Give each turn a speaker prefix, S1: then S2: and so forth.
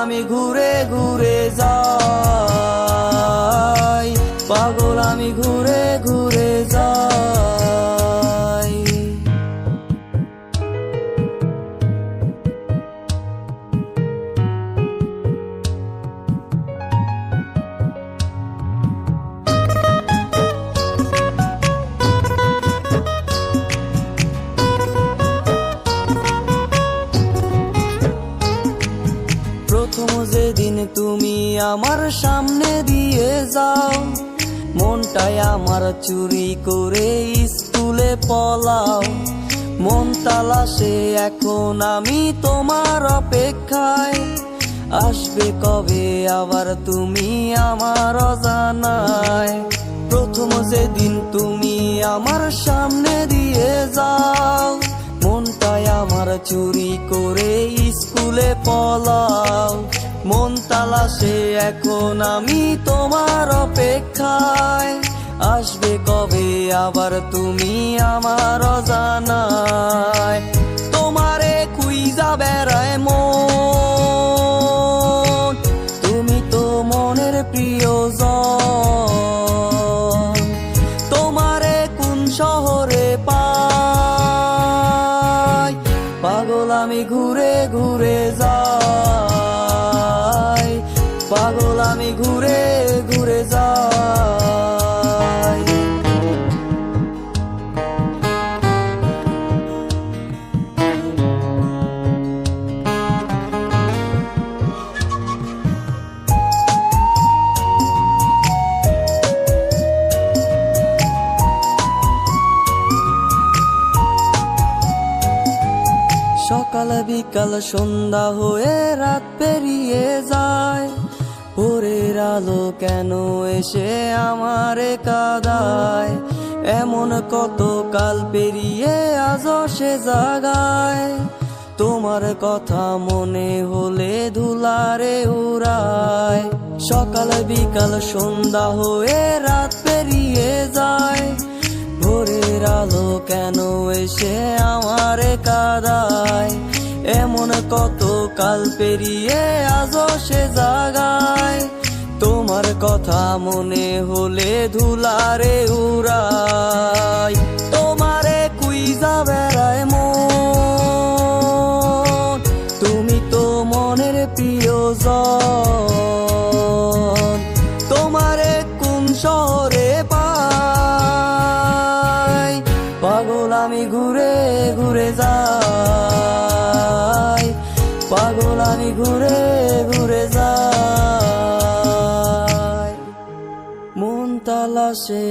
S1: আমি ঘুরে ঘুরে যাই, পাগল আমি ঘুরে ঘুরে যাই। প্রথম যেদিন তুমি আমার সামনে দিয়ে যাও, মনটাই আমার চুরি করে স্কুলে পলাও। মন তালাশে এখন আমি তোমার অপেক্ষায়, আসবে কবে আবার তুমি আমার অজানায়। প্রথম যেদিন তুমি আমার সামনে দিয়ে যাও, মনটাই আমার চুরি করে স্কুলে পলাও। মন তালাশে এখন আমি তোমার অপেক্ষায়, আসবে কবে আবার তুমি আমার অজানায়। তোমারে খুঁজা বেড়ায় মন, তুমি তো মনের প্রিয়জন। তোমারে কোন শহরে পাই, পাগল আমি ঘুরে ঘুরে যাই, পাগল আমি ঘুরে ঘুরে যাই। সকাল বিকাল সন্ধ্যা হয়ে রাত পেরিয়ে যায়, ভোরের আলো কেন এসে আমারে কাঁদায়। এমন কত কাল পেরিয়ে আজও সে জাগায়, তোমার কথা মনে হলে ধুলারে উড়ায়। সকাল বিকাল সন্ধ্যা হয়ে রাত পেরিয়ে যায়, ভোরের আলো কেন এসে আমারে কাঁদায়। এমন কত কাল পেরিয়ে আজও সে জাগায়, তোমার কথা মনে হলে ধুলারে উড়ায়। তোমারে খুঁজা বেড়ায় মন, তুমি তো মনের প্রিয়জন। তোমারে কোন শহরে পাই, পাগল আমি ঘুরে ঘুরে যাই, পাগল আমি ঘুরে ঘুরে যাই। মন তালাশে